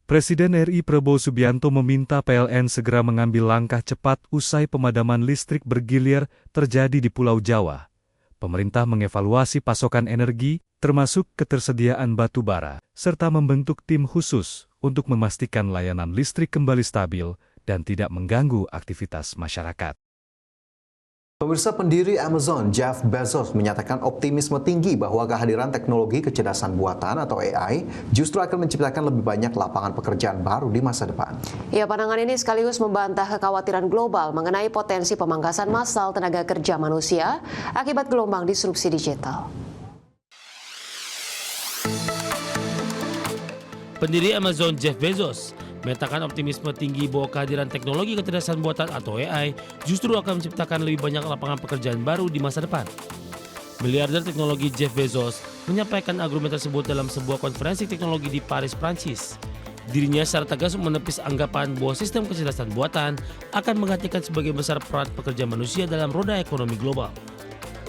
Presiden RI Prabowo Subianto meminta PLN segera mengambil langkah cepat usai pemadaman listrik bergilir terjadi di Pulau Jawa. Pemerintah mengevaluasi pasokan energi, termasuk ketersediaan batu bara, serta membentuk tim khusus untuk memastikan layanan listrik kembali stabil dan tidak mengganggu aktivitas masyarakat. Pemirsa, pendiri Amazon Jeff Bezos menyatakan optimisme tinggi bahwa kehadiran teknologi kecerdasan buatan atau AI justru akan menciptakan lebih banyak lapangan pekerjaan baru di masa depan. Ya, pandangan ini sekaligus membantah kekhawatiran global mengenai potensi pemangkasan massal tenaga kerja manusia akibat gelombang disrupsi digital. Pendiri Amazon Jeff Bezos menyatakan optimisme tinggi bahwa kehadiran teknologi kecerdasan buatan atau AI justru akan menciptakan lebih banyak lapangan pekerjaan baru di masa depan. Miliarder teknologi Jeff Bezos menyampaikan argumen tersebut dalam sebuah konferensi teknologi di Paris, Prancis. Dirinya secara tegas menepis anggapan bahwa sistem kecerdasan buatan akan menggantikan sebagian besar peran pekerja manusia dalam roda ekonomi global.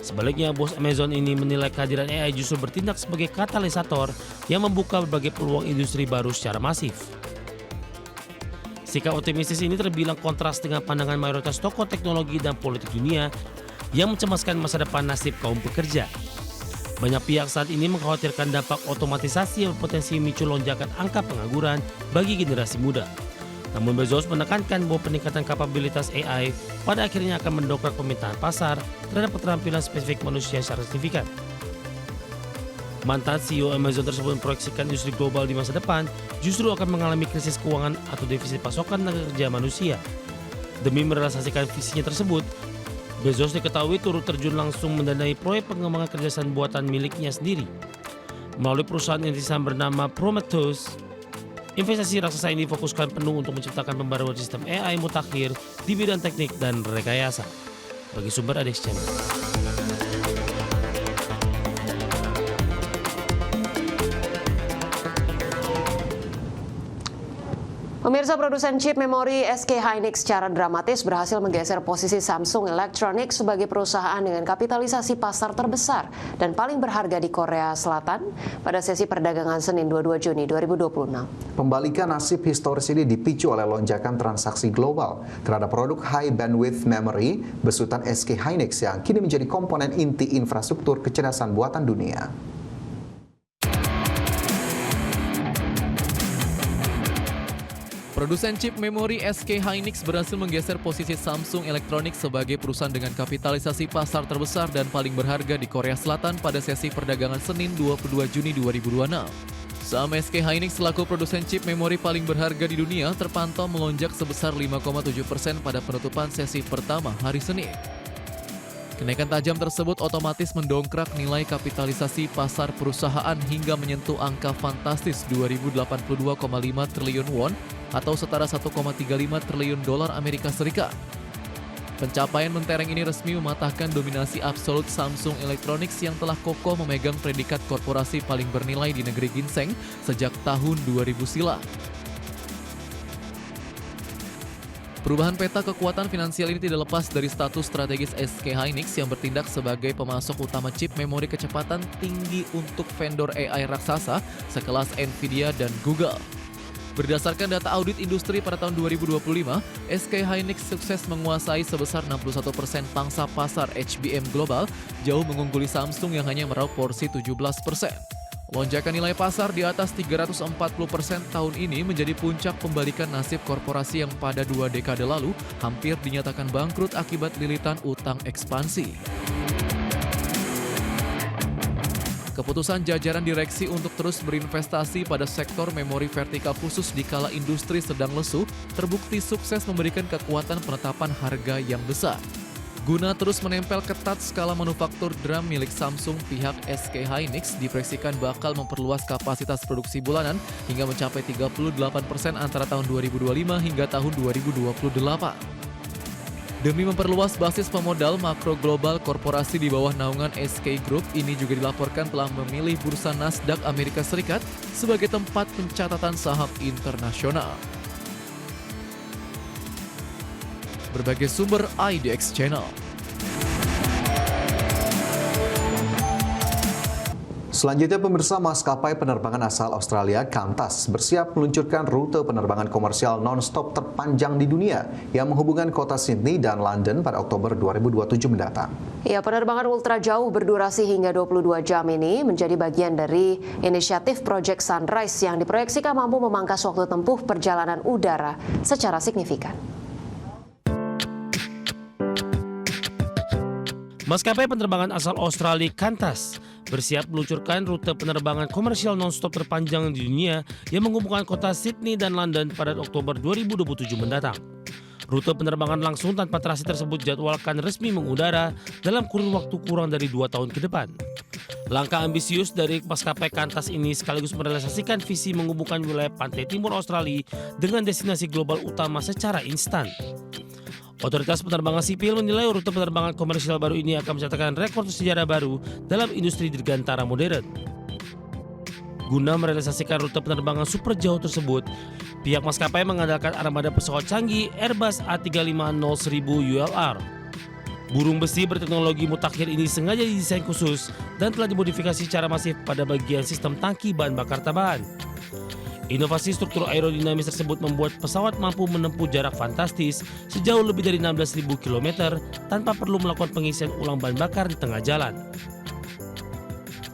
Sebaliknya, bos Amazon ini menilai kehadiran AI justru bertindak sebagai katalisator yang membuka berbagai peluang industri baru secara masif. Sikap optimistis ini terbilang kontras dengan pandangan mayoritas tokoh teknologi dan politik dunia yang mencemaskan masa depan nasib kaum pekerja. Banyak pihak saat ini mengkhawatirkan dampak otomatisasi yang berpotensi memicu lonjakan angka pengangguran bagi generasi muda. Namun Bezos menekankan bahwa peningkatan kapabilitas AI pada akhirnya akan mendongkrak permintaan pasar terhadap keterampilan spesifik manusia secara signifikan. Mantan CEO Amazon tersebut memproyeksikan industri global di masa depan justru akan mengalami krisis keuangan atau defisit pasokan tenaga kerja manusia. Demi merealisasikan visinya tersebut, Bezos diketahui turut terjun langsung mendanai proyek pengembangan kecerdasan buatan miliknya sendiri. Melalui perusahaan rintisan bernama Prometheus, investasi raksasa ini difokuskan penuh untuk menciptakan pembaruan sistem AI mutakhir di bidang teknik dan rekayasa. Bagi sumber ADX Channel. Pemirsa, produsen chip memori SK Hynix secara dramatis berhasil menggeser posisi Samsung Electronics sebagai perusahaan dengan kapitalisasi pasar terbesar dan paling berharga di Korea Selatan pada sesi perdagangan Senin 22 Juni 2026. Pembalikan nasib historis ini dipicu oleh lonjakan transaksi global terhadap produk high bandwidth memory besutan SK Hynix yang kini menjadi komponen inti infrastruktur kecerdasan buatan dunia. Produsen chip memori SK Hynix berhasil menggeser posisi Samsung Electronics sebagai perusahaan dengan kapitalisasi pasar terbesar dan paling berharga di Korea Selatan pada sesi perdagangan Senin 22 Juni 2026. Saham SK Hynix selaku produsen chip memori paling berharga di dunia terpantau melonjak sebesar 5,7% pada penutupan sesi pertama hari Senin. Kenaikan tajam tersebut otomatis mendongkrak nilai kapitalisasi pasar perusahaan hingga menyentuh angka fantastis 2082,5 triliun won atau setara 1,35 triliun dolar Amerika Serikat. Pencapaian mentereng ini resmi mematahkan dominasi absolut Samsung Electronics yang telah kokoh memegang predikat korporasi paling bernilai di negeri ginseng sejak tahun 2000 silam. Perubahan peta kekuatan finansial ini tidak lepas dari status strategis SK Hynix yang bertindak sebagai pemasok utama chip memori kecepatan tinggi untuk vendor AI raksasa sekelas Nvidia dan Google. Berdasarkan data audit industri pada tahun 2025, SK Hynix sukses menguasai sebesar 61% pangsa pasar HBM global, jauh mengungguli Samsung yang hanya meraup porsi 17%. Lonjakan nilai pasar di atas 340% tahun ini menjadi puncak pembalikan nasib korporasi yang pada 2 dekade lalu hampir dinyatakan bangkrut akibat lilitan utang ekspansi. Keputusan jajaran direksi untuk terus berinvestasi pada sektor memori vertikal khusus di kala industri sedang lesu terbukti sukses memberikan kekuatan penetapan harga yang besar. Guna terus menempel ketat skala manufaktur DRAM milik Samsung, pihak SK Hynix diproyeksikan bakal memperluas kapasitas produksi bulanan hingga mencapai 38% antara tahun 2025 hingga tahun 2028. Demi memperluas basis pemodal, makro global korporasi di bawah naungan SK Group ini juga dilaporkan telah memilih bursa Nasdaq Amerika Serikat sebagai tempat pencatatan saham internasional. Berbagai sumber IDX Channel. Selanjutnya pemirsa, maskapai penerbangan asal Australia Qantas bersiap meluncurkan rute penerbangan komersial non-stop terpanjang di dunia yang menghubungkan kota Sydney dan London pada Oktober 2027 mendatang. Ya, penerbangan ultra jauh berdurasi hingga 22 jam ini menjadi bagian dari inisiatif Project Sunrise yang diproyeksikan mampu memangkas waktu tempuh perjalanan udara secara signifikan. Maskapai penerbangan asal Australia Qantas bersiap meluncurkan rute penerbangan komersial non-stop terpanjang di dunia yang menghubungkan kota Sydney dan London pada Oktober 2027 mendatang. Rute penerbangan langsung tanpa transit tersebut dijadwalkan resmi mengudara dalam kurun waktu kurang dari 2 tahun ke depan. Langkah ambisius dari maskapai Qantas ini sekaligus merealisasikan visi menghubungkan wilayah pantai timur Australia dengan destinasi global utama secara instan. Otoritas penerbangan sipil menilai rute penerbangan komersial baru ini akan mencatatkan rekor sejarah baru dalam industri dirgantara modern. Guna merealisasikan rute penerbangan super jauh tersebut, pihak maskapai mengandalkan armada pesawat canggih Airbus A350-1000 ULR. Burung besi berteknologi mutakhir ini sengaja didesain khusus dan telah dimodifikasi secara masif pada bagian sistem tangki bahan bakar tambahan. Inovasi struktur aerodinamis tersebut membuat pesawat mampu menempuh jarak fantastis sejauh lebih dari 16.000 km tanpa perlu melakukan pengisian ulang bahan bakar di tengah jalan.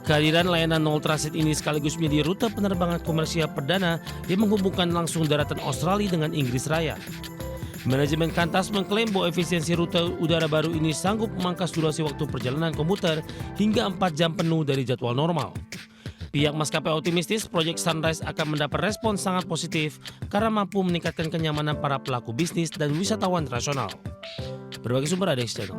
Kehadiran layanan nol transit ini sekaligus menjadi rute penerbangan komersial perdana yang menghubungkan langsung daratan Australia dengan Inggris Raya. Manajemen Qantas mengklaim bahwa efisiensi rute udara baru ini sanggup memangkas durasi waktu perjalanan komuter hingga 4 jam penuh dari jadwal normal. Pihak maskapai optimistis Project Sunrise akan mendapat respons sangat positif karena mampu meningkatkan kenyamanan para pelaku bisnis dan wisatawan internasional. Berbagai sumber ada di channel.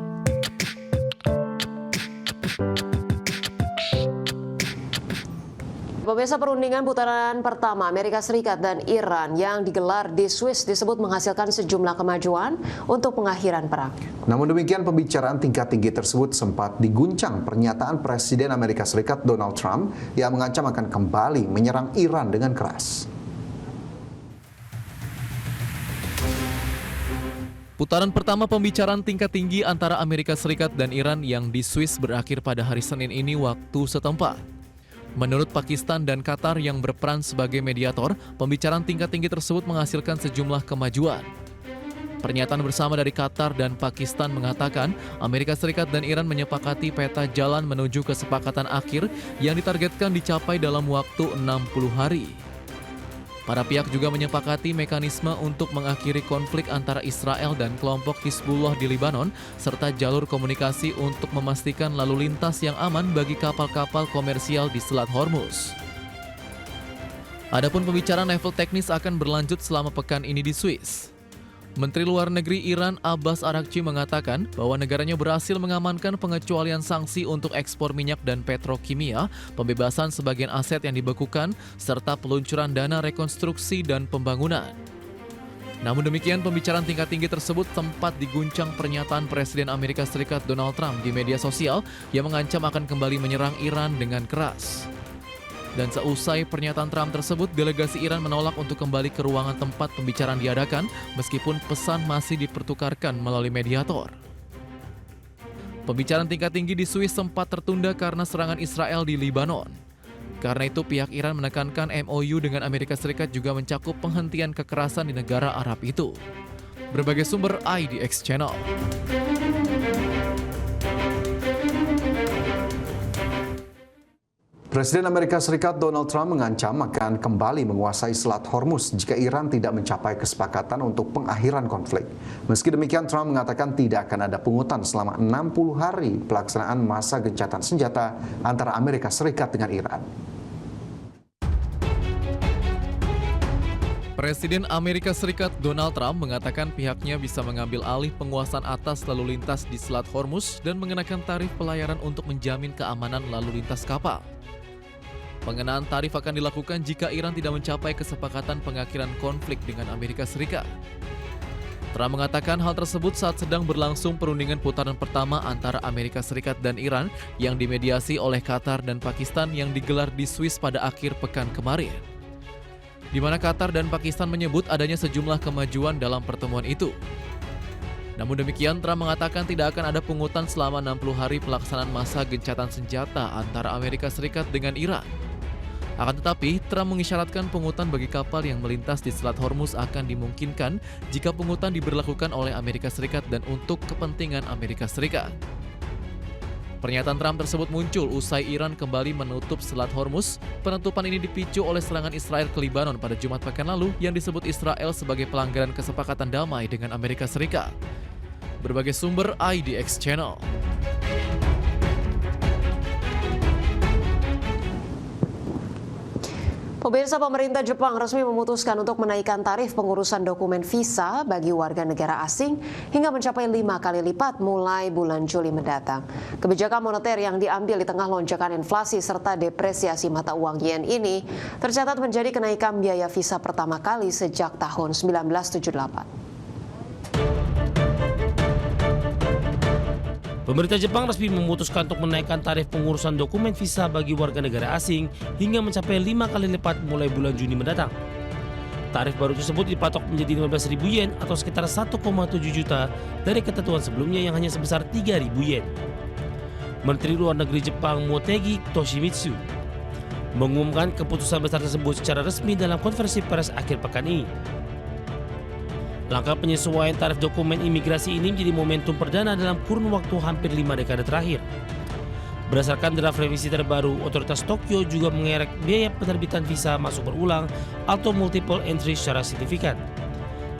Pemirsa, perundingan putaran pertama Amerika Serikat dan Iran yang digelar di Swiss disebut menghasilkan sejumlah kemajuan untuk pengakhiran perang. Namun demikian, pembicaraan tingkat tinggi tersebut sempat diguncang pernyataan Presiden Amerika Serikat Donald Trump yang mengancam akan kembali menyerang Iran dengan keras. Putaran pertama pembicaraan tingkat tinggi antara Amerika Serikat dan Iran yang di Swiss berakhir pada hari Senin ini waktu setempat. Menurut Pakistan dan Qatar yang berperan sebagai mediator, pembicaraan tingkat tinggi tersebut menghasilkan sejumlah kemajuan. Pernyataan bersama dari Qatar dan Pakistan mengatakan Amerika Serikat dan Iran menyepakati peta jalan menuju kesepakatan akhir yang ditargetkan dicapai dalam waktu 60 hari. Para pihak juga menyepakati mekanisme untuk mengakhiri konflik antara Israel dan kelompok Hizbullah di Lebanon, serta jalur komunikasi untuk memastikan lalu lintas yang aman bagi kapal-kapal komersial di Selat Hormuz. Adapun pembicaraan level teknis akan berlanjut selama pekan ini di Swiss. Menteri Luar Negeri Iran Abbas Araghchi mengatakan bahwa negaranya berhasil mengamankan pengecualian sanksi untuk ekspor minyak dan petrokimia, pembebasan sebagian aset yang dibekukan, serta peluncuran dana rekonstruksi dan pembangunan. Namun demikian, pembicaraan tingkat tinggi tersebut sempat diguncang pernyataan Presiden Amerika Serikat Donald Trump di media sosial yang mengancam akan kembali menyerang Iran dengan keras. Dan seusai pernyataan Trump tersebut, delegasi Iran menolak untuk kembali ke ruangan tempat pembicaraan diadakan meskipun pesan masih dipertukarkan melalui mediator. Pembicaraan tingkat tinggi di Swiss sempat tertunda karena serangan Israel di Lebanon. Karena itu pihak Iran menekankan MOU dengan Amerika Serikat juga mencakup penghentian kekerasan di negara Arab itu. Berbagai sumber IDX Channel. Presiden Amerika Serikat Donald Trump mengancam akan kembali menguasai Selat Hormuz jika Iran tidak mencapai kesepakatan untuk pengakhiran konflik. Meski demikian, Trump mengatakan tidak akan ada pungutan selama 60 hari pelaksanaan masa gencatan senjata antara Amerika Serikat dengan Iran. Presiden Amerika Serikat Donald Trump mengatakan pihaknya bisa mengambil alih penguasaan atas lalu lintas di Selat Hormuz dan mengenakan tarif pelayaran untuk menjamin keamanan lalu lintas kapal. Pengenaan tarif akan dilakukan jika Iran tidak mencapai kesepakatan pengakhiran konflik dengan Amerika Serikat. Trump mengatakan hal tersebut saat sedang berlangsung perundingan putaran pertama antara Amerika Serikat dan Iran yang dimediasi oleh Qatar dan Pakistan yang digelar di Swiss pada akhir pekan kemarin. Di mana Qatar dan Pakistan menyebut adanya sejumlah kemajuan dalam pertemuan itu. Namun demikian, Trump mengatakan tidak akan ada pungutan selama 60 hari pelaksanaan masa gencatan senjata antara Amerika Serikat dengan Iran. Akan tetapi, Trump mengisyaratkan pungutan bagi kapal yang melintas di Selat Hormuz akan dimungkinkan jika pungutan diberlakukan oleh Amerika Serikat dan untuk kepentingan Amerika Serikat. Pernyataan Trump tersebut muncul usai Iran kembali menutup Selat Hormuz. Penutupan ini dipicu oleh serangan Israel ke Lebanon pada Jumat pekan lalu yang disebut Israel sebagai pelanggaran kesepakatan damai dengan Amerika Serikat. Berbagai sumber IDX Channel. Pemirsa, pemerintah Jepang resmi memutuskan untuk menaikkan tarif pengurusan dokumen visa bagi warga negara asing hingga mencapai 5 kali lipat mulai bulan Juli mendatang. Kebijakan moneter yang diambil di tengah lonjakan inflasi serta depresiasi mata uang yen ini tercatat menjadi kenaikan biaya visa pertama kali sejak tahun 1978. Pemerintah Jepang resmi memutuskan untuk menaikkan tarif pengurusan dokumen visa bagi warga negara asing hingga mencapai 5 kali lipat mulai bulan Juni mendatang. Tarif baru tersebut dipatok menjadi 15.000 yen atau sekitar 1,7 juta dari ketentuan sebelumnya yang hanya sebesar 3.000 yen. Menteri Luar Negeri Jepang Motegi Toshimitsu mengumumkan keputusan besar tersebut secara resmi dalam konferensi pers akhir pekan ini. Langkah penyesuaian tarif dokumen imigrasi ini menjadi momentum perdana dalam kurun waktu hampir 5 dekade terakhir. Berdasarkan draft revisi terbaru, otoritas Tokyo juga mengerek biaya penerbitan visa masuk berulang atau multiple entry secara signifikan.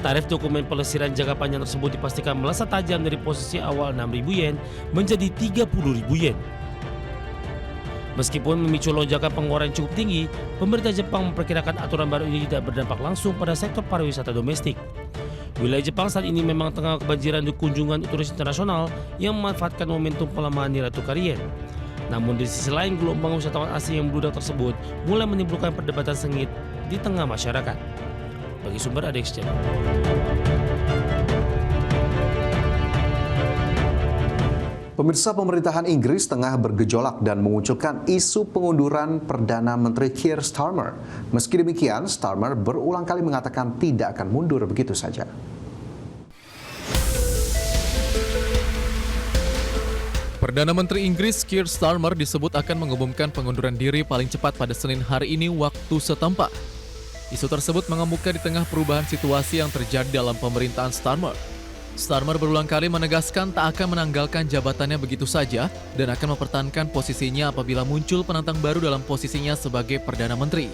Tarif dokumen pelesiran jangka panjang tersebut dipastikan melesat tajam dari posisi awal 6.000 yen menjadi 30.000 yen. Meskipun memicu lonjakan pengeluaran cukup tinggi, pemerintah Jepang memperkirakan aturan baru ini tidak berdampak langsung pada sektor pariwisata domestik. Wilayah Jepang saat ini memang tengah kebanjiran di kunjungan turis internasional yang memanfaatkan momentum pelemahan nilai tukar yen. Namun di sisi lain, gelombang wisatawan asing yang membludak tersebut mulai menimbulkan perdebatan sengit di tengah masyarakat. Bagi sumber IDX Channel. Pemirsa, pemerintahan Inggris tengah bergejolak dan mengunculkan isu pengunduran Perdana Menteri Keir Starmer. Meski demikian, Starmer berulang kali mengatakan tidak akan mundur begitu saja. Perdana Menteri Inggris Keir Starmer disebut akan mengumumkan pengunduran diri paling cepat pada Senin hari ini waktu setempat. Isu tersebut mengemuka di tengah perubahan situasi yang terjadi dalam pemerintahan Starmer. Starmer berulang kali menegaskan tak akan menanggalkan jabatannya begitu saja dan akan mempertahankan posisinya apabila muncul penantang baru dalam posisinya sebagai Perdana Menteri.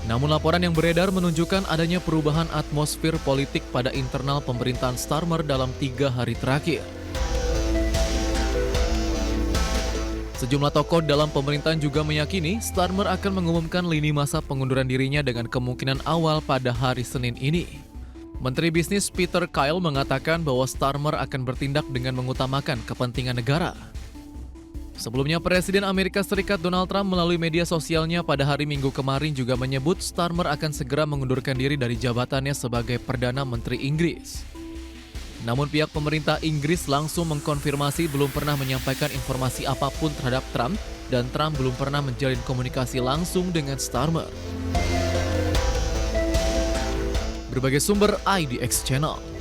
Namun laporan yang beredar menunjukkan adanya perubahan atmosfer politik pada internal pemerintahan Starmer dalam 3 hari terakhir. Sejumlah tokoh dalam pemerintahan juga meyakini Starmer akan mengumumkan lini masa pengunduran dirinya dengan kemungkinan awal pada hari Senin ini. Menteri Bisnis Peter Kyle mengatakan bahwa Starmer akan bertindak dengan mengutamakan kepentingan negara. Sebelumnya, Presiden Amerika Serikat Donald Trump melalui media sosialnya pada hari Minggu kemarin juga menyebut Starmer akan segera mengundurkan diri dari jabatannya sebagai Perdana Menteri Inggris. Namun pihak pemerintah Inggris langsung mengkonfirmasi belum pernah menyampaikan informasi apapun terhadap Trump dan Trump belum pernah menjalin komunikasi langsung dengan Starmer. Berbagai sumber IDX Channel.